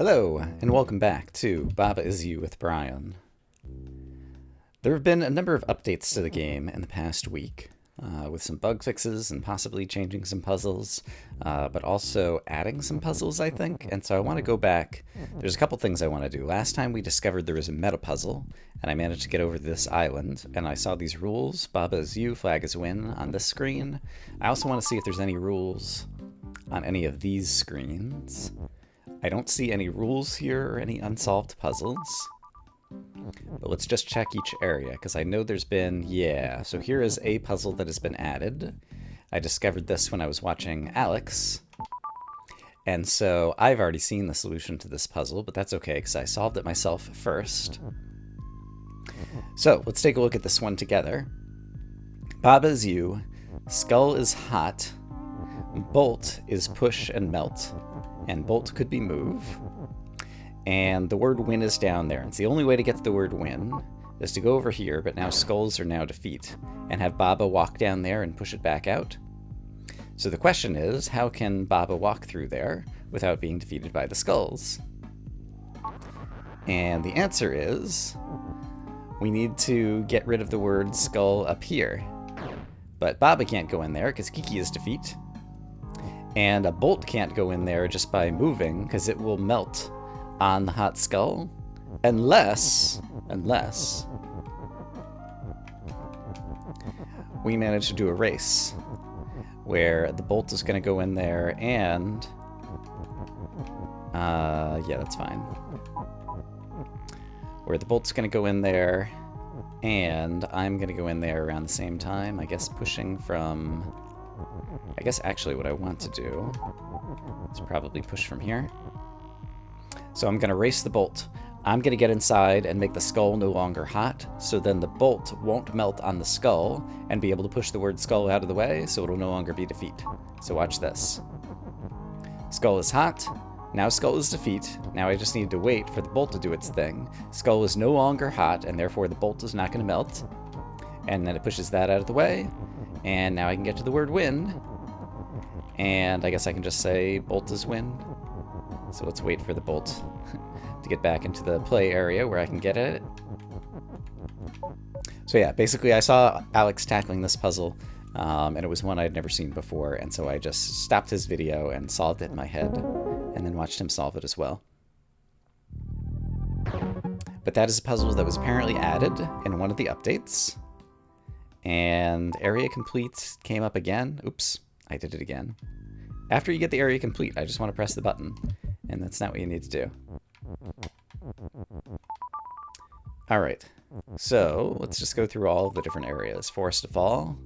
Hello, and welcome back to Baba Is You with Brian. There have been a number of updates to the game in the past week, with some bug fixes and possibly changing some puzzles, but also adding some puzzles, I think. And so I want to go back. There's a couple things I want to do. Last time we discovered there was a meta puzzle, and I managed to get over to this island, and I saw these rules: Baba is you, flag is win, on this screen. I also want to see if there's any rules on any of these screens. I don't see any rules here or any unsolved puzzles. But let's just check each area, because I know there's been, yeah, so here is a puzzle that has been added. I discovered this when I was watching Alex. And so I've already seen the solution to this puzzle, but that's okay, because I solved it myself first. So let's take a look at this one together. Baba is you, skull is hot, bolt is push and melt, and bolt could be move. And the word win is down there. It's the only way to get to the word win is to go over here, but now skulls are now defeat, and have Baba walk down there and push it back out. So the question is, how can Baba walk through there without being defeated by the skulls? And the answer is, we need to get rid of the word skull up here. But Baba can't go in there because Kiki is defeat. And a bolt can't go in there just by moving, because it will melt on the hot skull, unless we manage to do a race where the bolt is going to go in there and yeah, that's fine. Where the bolt's going to go in there and I'm going to go in there around the same time, I guess pushing from... I guess actually what I want to do is probably push from here. So I'm going to race the bolt. I'm going to get inside and make the skull no longer hot, so then the bolt won't melt on the skull and be able to push the word skull out of the way, so it'll no longer be defeat. So watch this. Skull is hot. Now skull is defeat. Now I just need to wait for the bolt to do its thing. Skull is no longer hot, and therefore the bolt is not going to melt. And then it pushes that out of the way. And now I can get to the word win. And I guess I can just say bolt is win. So let's wait for the bolt to get back into the play area where I can get at it. So yeah, basically I saw Alex tackling this puzzle, and it was one I'd never seen before, and so I just stopped his video and solved it in my head, and then watched him solve it as well. But that is a puzzle that was apparently added in one of the updates. And area complete came up again. Oops, I did it again. After you get the area complete, I just want to press the button, and that's not what you need to do. Alright, so let's just go through all of the different areas. Forest to Fall.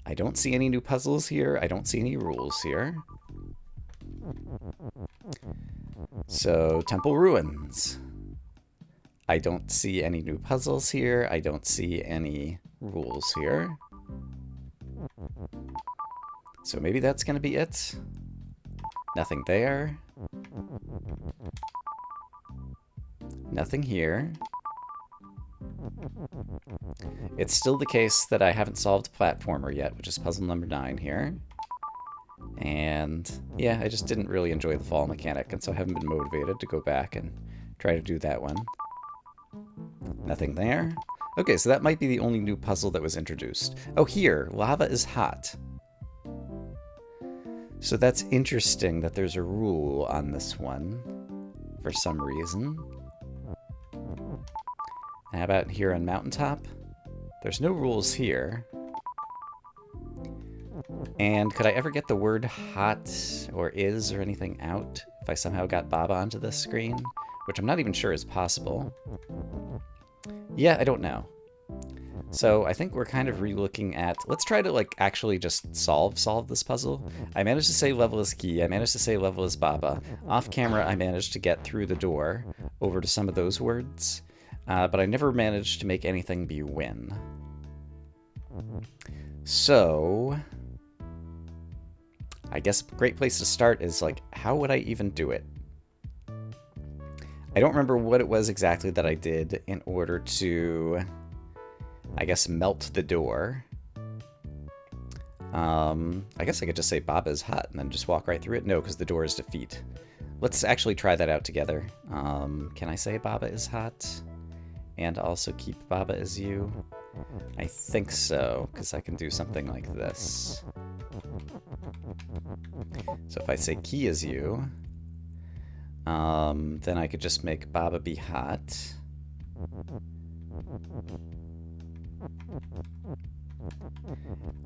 I don't see any new puzzles here. I don't see any rules here. So, Temple Ruins. I don't see any new puzzles here. I don't see any rules here. So maybe that's going to be it. Nothing there. Nothing here. It's still the case that I haven't solved Platformer yet, which is puzzle number 9 here. And yeah, I just didn't really enjoy the fall mechanic, and so I haven't been motivated to go back and try to do that one. Nothing there. Okay, so that might be the only new puzzle that was introduced. Oh, here, lava is hot. So that's interesting that there's a rule on this one for some reason. And how about here on Mountaintop? There's no rules here. And could I ever get the word hot or is or anything out if I somehow got Baba onto this screen? Which I'm not even sure is possible. Yeah, I don't know. So I think we're kind of re-looking at... Let's try to, like, actually just solve this puzzle. I managed to say level is key. I managed to say level is Baba. Off camera, I managed to get through the door over to some of those words. But I never managed to make anything be win. So... I guess a great place to start is, like, how would I even do it? I don't remember what it was exactly that I did in order to, I guess, melt the door. I guess I could just say Baba is hot and then just walk right through it. No, because the door is defeat. let's actually try that out together. Can I say Baba is hot? And also keep Baba as you? I think so, because I can do something like this. So if I say Key is you, then I could just make Baba be hot.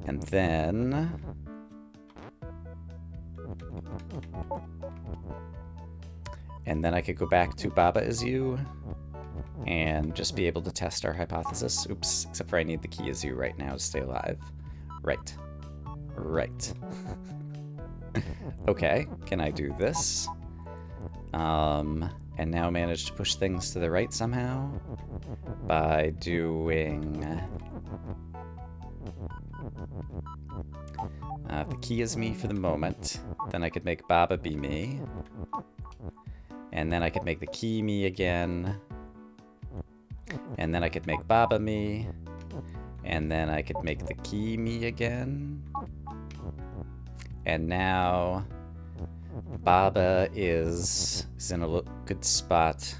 And then... I could go back to Baba is you and just be able to test our hypothesis. Oops, except for I need the Key is you right now to stay alive. Right. Right. Okay, can I do this? And now manage to push things to the right somehow by doing... the Key is me for the moment. Then I could make Baba be me. And then I could make the Key me again. And then I could make Baba me. And then I could make the Key me again. And now Baba is in a good spot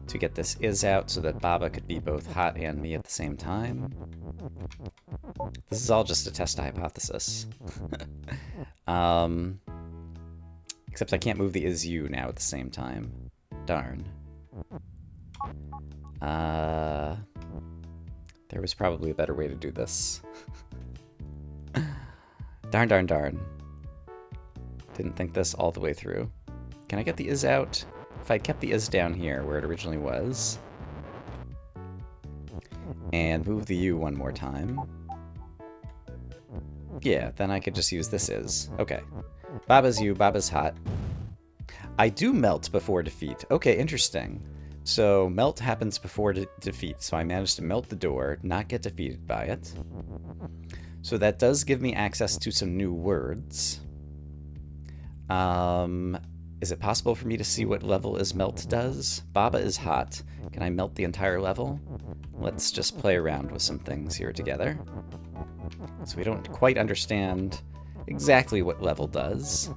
to get this is out so that Baba could be both hot and me at the same time. This is all just to test a hypothesis. Except I can't move the is you now at the same time. Darn. There was probably a better way to do this. Darn, darn, darn. Didn't think this all the way through. Can I get the is out? If I kept the is down here where it originally was, and move the u one more time, yeah, then I could just use this is. Okay. Baba's you, Baba's hot. I do melt before defeat. Okay, interesting. So melt happens before defeat, so I managed to melt the door, not get defeated by it. So that does give me access to some new words. Is it possible for me to see what level is melt does? Baba is hot. Can I melt the entire level? Let's just play around with some things here together. So we don't quite understand exactly what level does.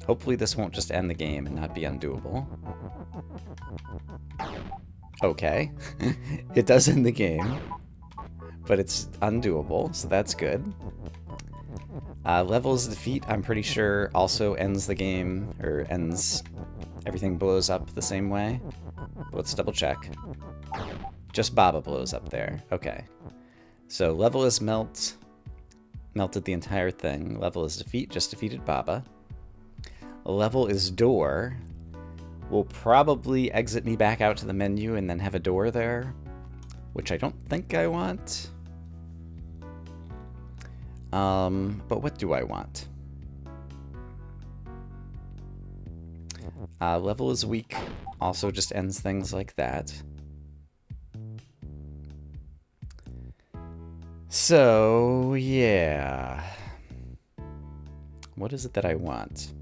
Hopefully this won't just end the game and not be undoable. Okay. It does end the game, but it's undoable, so that's good. Levels defeat, I'm pretty sure, also ends the game, or ends... everything blows up the same way. Let's double check. Just Baba blows up there. Okay. So level is melt. Melted the entire thing. Level is defeat, just defeated Baba. Level is door. Will probably exit me back out to the menu and then have a door there, which I don't think I want. But what do I want? Level is weak. Also just ends things like that. So, yeah. What is it that I want?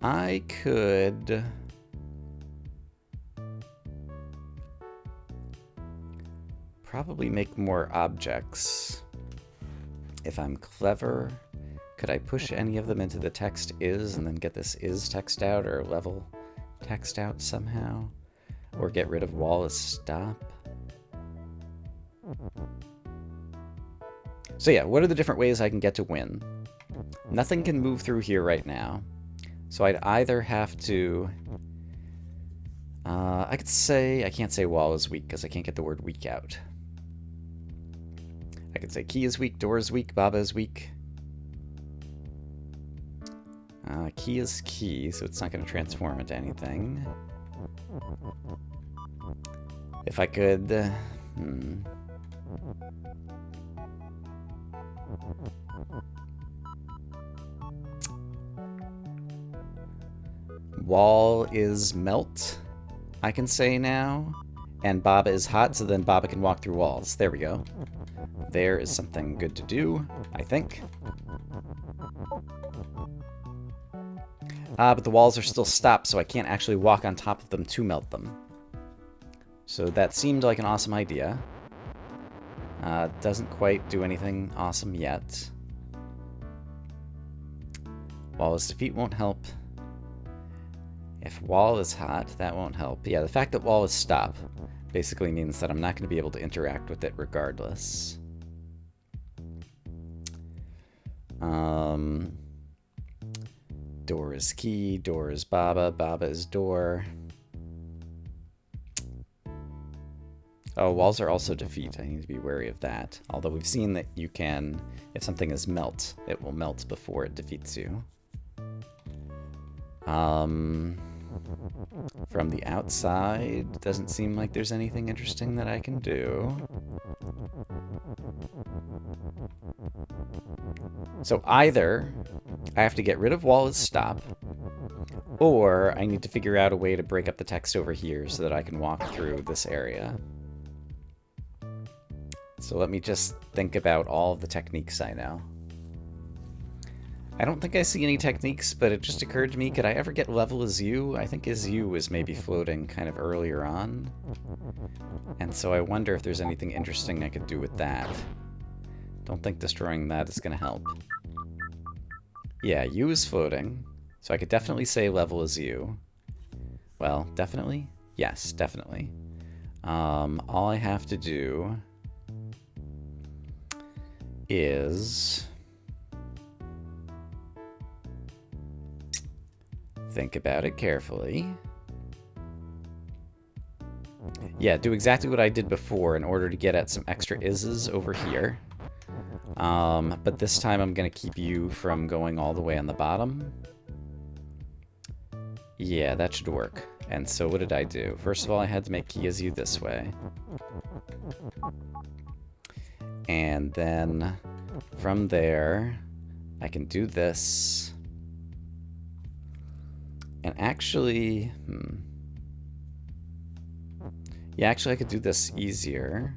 I could... probably make more objects. If I'm clever, could I push any of them into the text is and then get this is text out, or level text out somehow? Or get rid of wall is stop? So yeah, what are the different ways I can get to win? Nothing can move through here right now. So I'd either have to... I could say... I can't say wall is weak because I can't get the word weak out. I could say key is weak, door is weak, Baba is weak. Key is key, so it's not going to transform into anything. If I could... Wall is melt, I can say now. And Baba is hot, so then Baba can walk through walls. There we go. There is something good to do, I think. But the walls are still stopped, so I can't actually walk on top of them to melt them. So that seemed like an awesome idea. Doesn't quite do anything awesome yet. Wall is defeat won't help. If wall is hot, that won't help. Yeah, the fact that wall is stop basically means that I'm not going to be able to interact with it regardless. Door is key, door is Baba, Baba is door. Oh, walls are also defeat. I need to be wary of that. Although we've seen that you can, if something is melt, it will melt before it defeats you. From the outside, doesn't seem like there's anything interesting that I can do. So either I have to get rid of wall as stop, or I need to figure out a way to break up the text over here so that I can walk through this area. So let me just think about all of the techniques I know. I don't think I see any techniques, but it just occurred to me, could I ever get level as you? I think as you was maybe floating kind of earlier on. And so I wonder if there's anything interesting I could do with that. Don't think destroying that is going to help. Yeah, you is floating, so I could definitely say level as you. Well, definitely? Yes, definitely. All I have to do is think about it carefully. Yeah, do exactly what I did before in order to get at some extra ises over here. But this time I'm going to keep you from going all the way on the bottom. Yeah, that should work. And so what did I do? First of all, I had to make key as you this way. And then from there, I can do this. And actually, yeah, actually I could do this easier.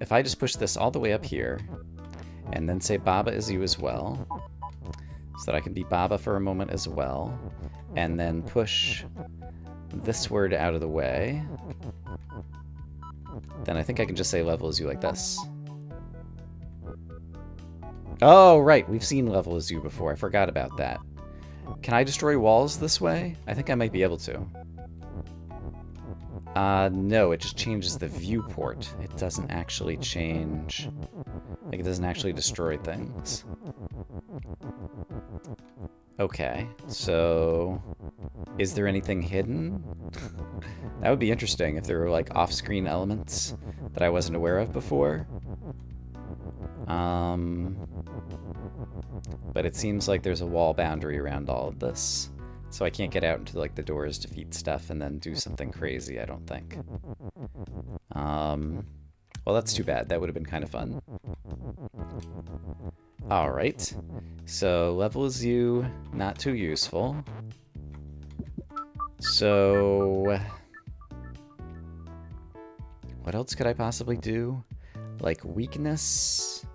If I just push this all the way up here, and then say Baba is you as well, so that I can be Baba for a moment as well, and then push this word out of the way, then I think I can just say level as you like this. Oh, right, we've seen level as you before. I forgot about that. Can I destroy walls this way? I think I might be able to. No, it just changes the viewport. It doesn't actually change... Like, it doesn't actually destroy things. Okay, so... Is there anything hidden? That would be interesting if there were, like, off-screen elements that I wasn't aware of before. But it seems like there's a wall boundary around all of this. So I can't get out into, like, the doors defeat stuff and then do something crazy, I don't think. Well, that's too bad. That would have been kind of fun. Alright. So, level as you, not too useful. So... what else could I possibly do? Like, weakness,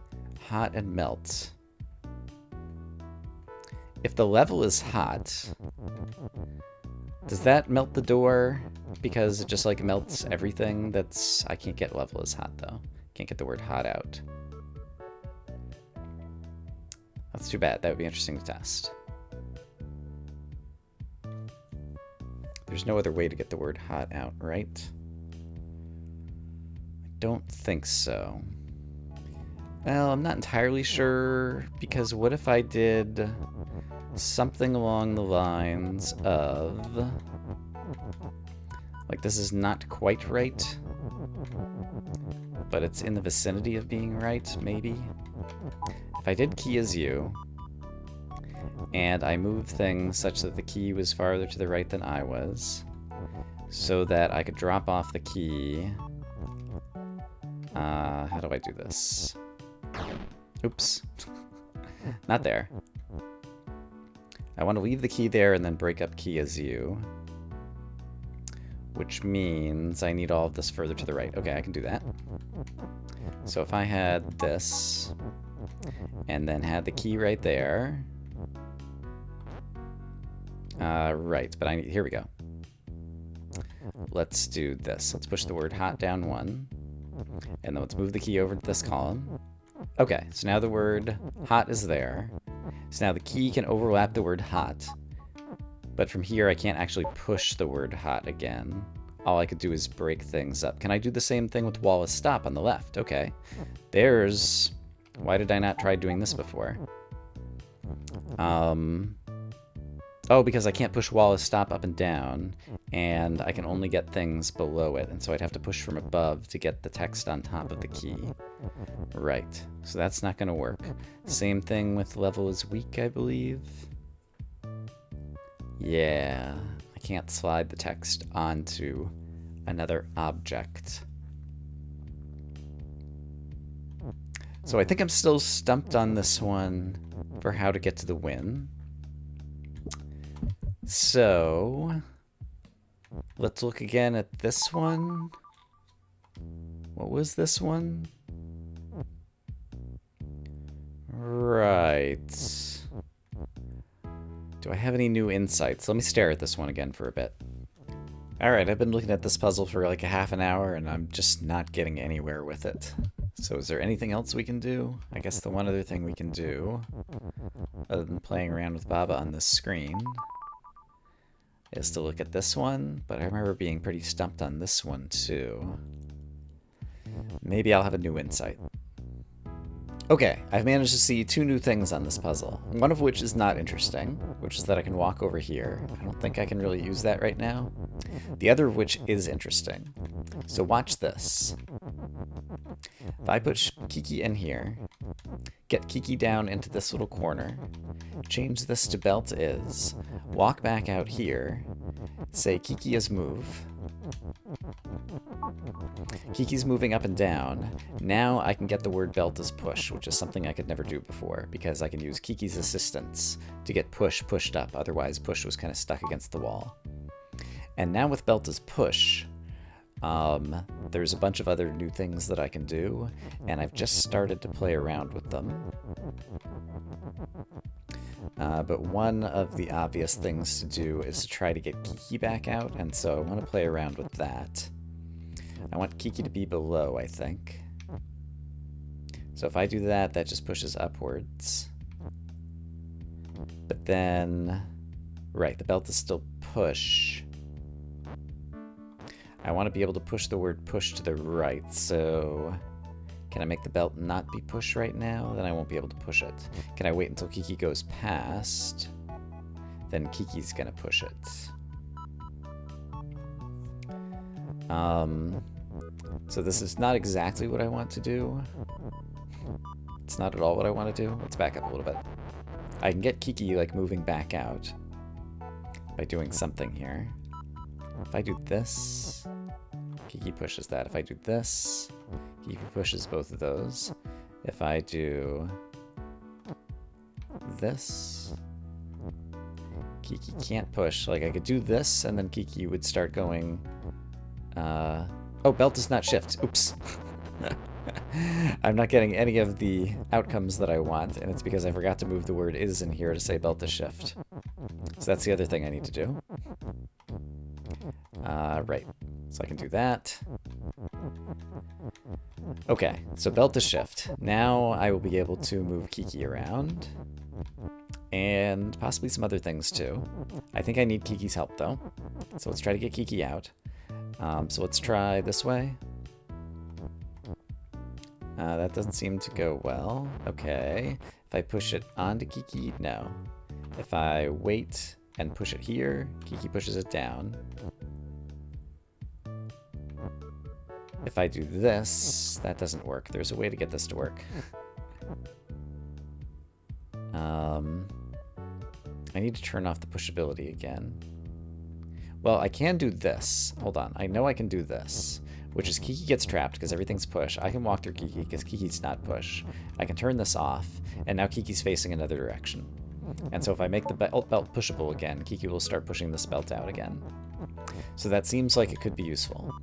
hot, and melt. If the level is hot, does that melt the door? Because it just, like, melts everything that's... I can't get level as hot, though. Can't get the word hot out. That's too bad. That would be interesting to test. There's no other way to get the word hot out, right? I don't think so. Well, I'm not entirely sure, because what if I did something along the lines of... like, this is not quite right, but it's in the vicinity of being right, maybe? If I did key as you, and I moved things such that the key was farther to the right than I was, so that I could drop off the key... how do I do this? Oops. Not there. I want to leave the key there and then break up key as you. Which means I need all of this further to the right. Okay, I can do that. So if I had this, and then had the key right there... right, but here we go. Let's do this. Let's push the word hot down one. And then let's move the key over to this column. Okay, so now the word hot is there. So now the key can overlap the word hot. But from here, I can't actually push the word hot again. All I could do is break things up. Can I do the same thing with Wallace stop on the left? Okay. There's... Why did I not try doing this before? Oh, because I can't push Wallace stop up and down, and I can only get things below it, and so I'd have to push from above to get the text on top of the key. Right. So that's not going to work. Same thing with level is weak, I believe. Yeah, I can't slide the text onto another object. So I think I'm still stumped on this one for how to get to the win. So let's look again at this one. What was this one? Right. Do I have any new insights? Let me stare at this one again for a bit. Alright, I've been looking at this puzzle for like a half an hour and I'm just not getting anywhere with it. So is there anything else we can do? I guess the one other thing we can do, other than playing around with Baba on this screen, is to look at this one, but I remember being pretty stumped on this one too. Maybe I'll have a new insight. Okay, I've managed to see two new things on this puzzle, one of which is not interesting, which is that I can walk over here. I don't think I can really use that right now. The other of which is interesting. So watch this. If I put Kiki in here, get Kiki down into this little corner, change this to belt is, walk back out here, say Kiki is move. Kiki's moving up and down. Now I can get the word belt as push, which is something I could never do before, because I can use Kiki's assistance to get push pushed up, otherwise push was kind of stuck against the wall. And now with belt as push, there's a bunch of other new things that I can do, and I've just started to play around with them. But one of the obvious things to do is to try to get Kiki back out, and so I want to play around with that. I want Kiki to be below, I think. So if I do that, that just pushes upwards. But then, right, the belt is still push. I want to be able to push the word push to the right, so can I make the belt not be push right now? Then I won't be able to push it. Can I wait until Kiki goes past? Then Kiki's gonna push it. So this is not exactly what I want to do. It's not at all what I want to do. Let's back up a little bit. I can get Kiki like moving back out by doing something here. If I do this, Kiki pushes that. If I do this, Kiki pushes both of those. If I do this, Kiki can't push. Like I could do this and then Kiki would start going, oh, belt does not shift. Oops. I'm not getting any of the outcomes that I want, and it's because I forgot to move the word is in here to say belt to shift. So that's the other thing I need to do. Right. So I can do that. Okay, so belt to shift. Now I will be able to move Kiki around. And possibly some other things too. I think I need Kiki's help though. So let's try to get Kiki out. So let's try this way. That doesn't seem to go well. Okay. If I push it onto Kiki, no. If I wait and push it here, Kiki pushes it down. If I do this, that doesn't work. There's a way to get this to work. I need to turn off the pushability again. Well, I can do this. Hold on. I know I can do this, which is Kiki gets trapped because everything's push. I can walk through Kiki because Kiki's not push. I can turn this off, and now Kiki's facing another direction. And so if I make the belt pushable again, Kiki will start pushing this belt out again. So that seems like it could be useful.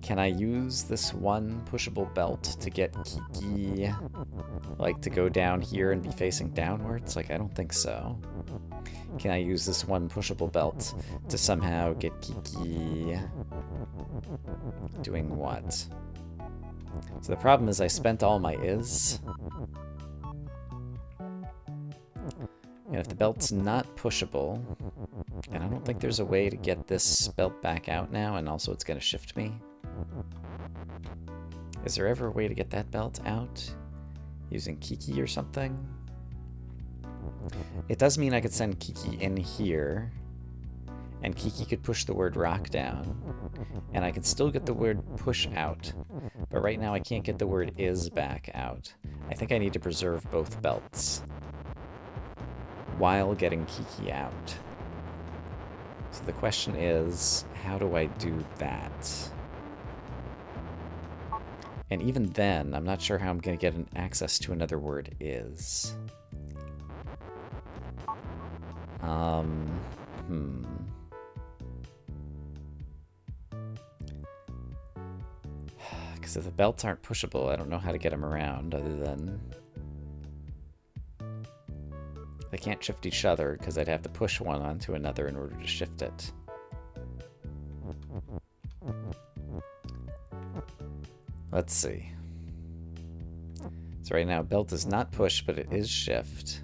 Can I use this one pushable belt to get Kiki, like, to go down here and be facing downwards? Like, I don't think so. Can I use this one pushable belt to somehow get Kiki doing what? So the problem is I spent all my is. And if the belt's not pushable, and I don't think there's a way to get this belt back out now, and also it's going to shift me. Is there ever a way to get that belt out? Using Kiki or something? It does mean I could send Kiki in here, and Kiki could push the word rock down, and I could still get the word push out. But right now I can't get the word is back out. I think I need to preserve both belts while getting Kiki out. So the question is, how do I do that? And even then, I'm not sure how I'm going to get an access to another word is. Because if the belts aren't pushable, I don't know how to get them around other than... They can't shift each other because I'd have to push one onto another in order to shift it. Let's see. So right now, belt is not push, but it is shift,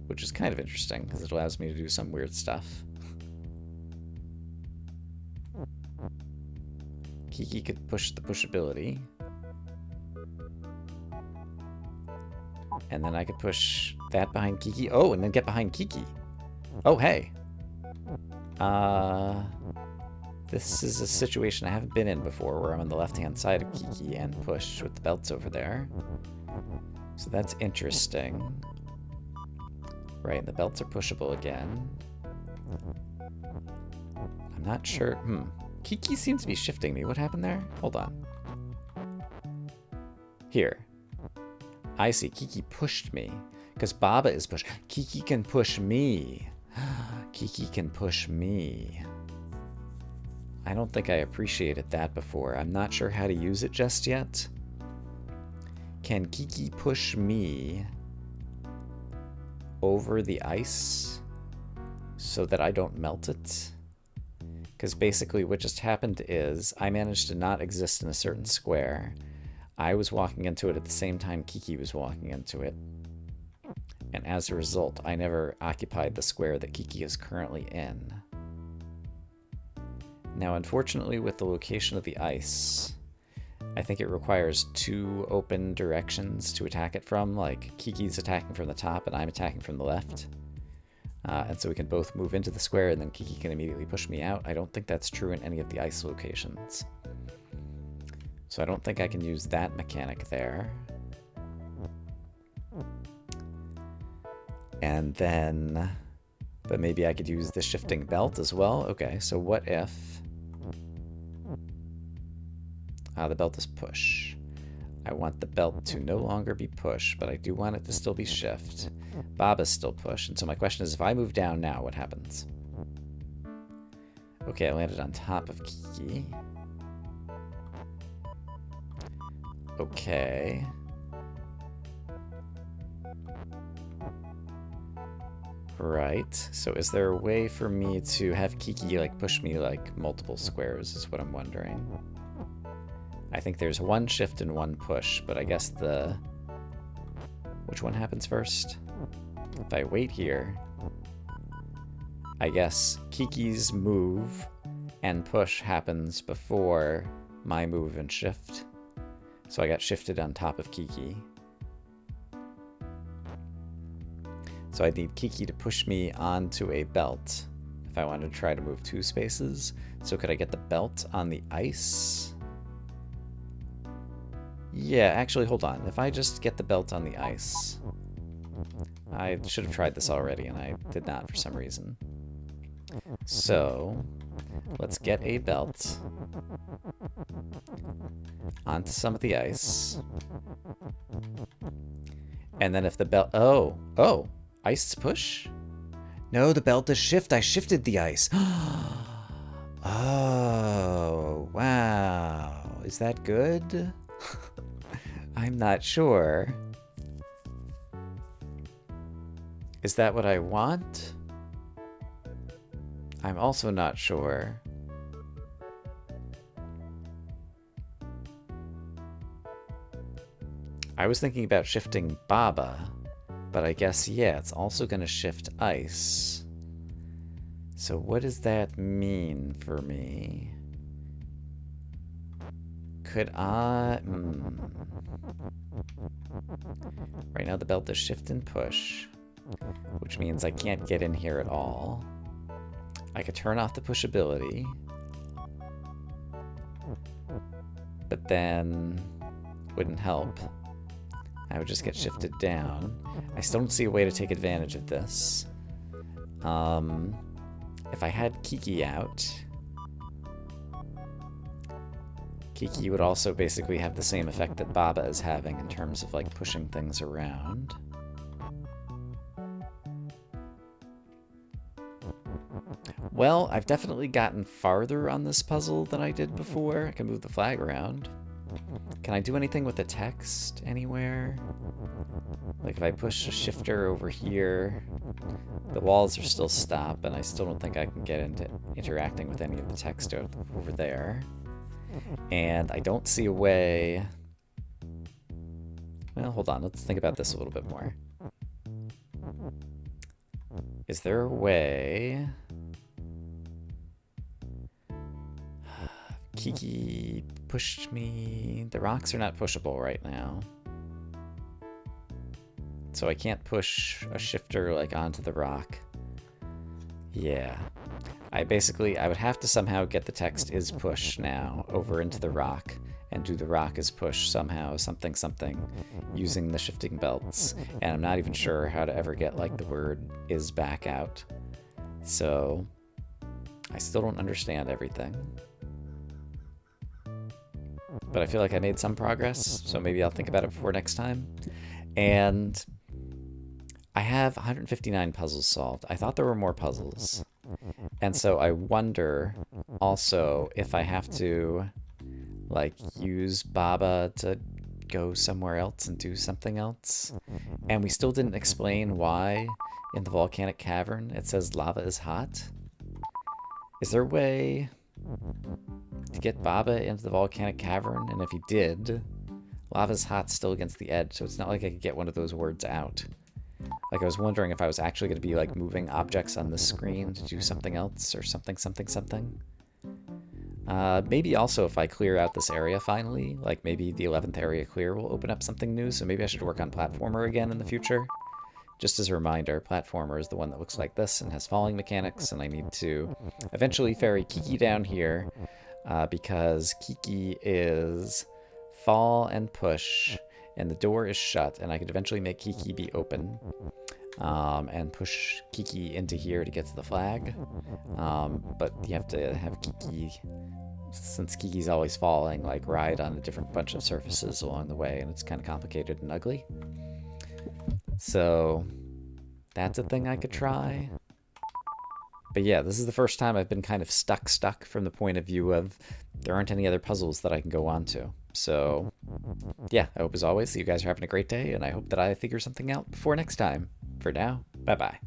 which is kind of interesting because it allows me to do some weird stuff. Kiki could push the pushability. And then I could push that behind Kiki. Oh, and then get behind Kiki. Oh, hey. This is a situation I haven't been in before where I'm on the left-hand side of Kiki and push with the belts over there. So that's interesting. Right, the belts are pushable again. I'm not sure. Kiki seems to be shifting me. What happened there? Hold on. Here. I see. Kiki pushed me. Because Baba is pushed. Kiki can push me. Kiki can push me. I don't think I appreciated that before. I'm not sure how to use it just yet. Can Kiki push me over the ice so that I don't melt it? Because basically what just happened is I managed to not exist in a certain square. I was walking into it at the same time Kiki was walking into it. And as a result, I never occupied the square that Kiki is currently in. Now, unfortunately, with the location of the ice, I think it requires two open directions to attack it from. Like, Kiki's attacking from the top and I'm attacking from the left. And so we can both move into the square and then Kiki can immediately push me out. I don't think that's true in any of the ice locations. So I don't think I can use that mechanic there. And then... But maybe I could use the shifting belt as well. Okay, so what if... the belt is push. I want the belt to no longer be push, but I do want it to still be shift. Baba's still push, and so my question is, if I move down now, what happens? Okay, I landed on top of Kiki. Okay. Right, so is there a way for me to have Kiki, like, push me, like, multiple squares, is what I'm wondering. I think there's one shift and one push, but I guess the... Which one happens first? If I wait here, I guess Kiki's move and push happens before my move and shift. So I got shifted on top of Kiki. So I need Kiki to push me onto a belt if I wanted to try to move 2 spaces. So could I get the belt on the ice? Yeah, actually, hold on. If I just get the belt on the ice... I should have tried this already, and I did not for some reason. So, let's get a belt onto some of the ice. And then if the belt... Oh! Ice push? No, the belt is shift. I shifted the ice. Oh, wow. Is that good? I'm not sure. Is that what I want? I'm also not sure. I was thinking about shifting Baba, but I guess, yeah, it's also going to shift ice. So what does that mean for me? Could I... Right now the belt is shift and push, which means I can't get in here at all. I could turn off the push ability, but then wouldn't help. I would just get shifted down. I still don't see a way to take advantage of this. If I had Kiki out, Kiki would also basically have the same effect that Baba is having in terms of like pushing things around. Well, I've definitely gotten farther on this puzzle than I did before. I can move the flag around. Can I do anything with the text anywhere? Like if I push a shifter over here, the walls are still stop, and I still don't think I can get into interacting with any of the text over there. And I don't see a way... Well, hold on, let's think about this a little bit more. Is there a way... Kiki pushed me... The rocks are not pushable right now. So I can't push a shifter like onto the rock. Yeah. I would have to somehow get the text is push now over into the rock and do the rock is push somehow, something, using the shifting belts. And I'm not even sure how to ever get like the word is back out. So I still don't understand everything. But I feel like I made some progress, so maybe I'll think about it before next time. And I have 159 puzzles solved. I thought there were more puzzles. And so I wonder also if I have to like use Baba to go somewhere else and do something else. And we still didn't explain why in the volcanic cavern it says lava is hot. Is there a way to get Baba into the volcanic cavern? And if he did, lava's hot still against the edge, so it's not like I could get one of those words out. Like I was wondering if I was actually going to be like moving objects on the screen to do something else or something. Maybe also if I clear out this area finally, like maybe the 11th area clear will open up something new, so maybe I should work on platformer again in the future. Just as a reminder, platformer is the one that looks like this and has falling mechanics, and I need to eventually ferry Kiki down here because Kiki is fall and push, and the door is shut, and I could eventually make Kiki be open and push Kiki into here to get to the flag. But you have to have Kiki, since Kiki's always falling, like ride on a different bunch of surfaces along the way, and it's kind of complicated and ugly. So that's a thing I could try. But yeah, this is the first time I've been kind of stuck from the point of view of there aren't any other puzzles that I can go on to. So yeah, I hope as always that you guys are having a great day, and I hope that I figure something out before next time. For now, bye-bye.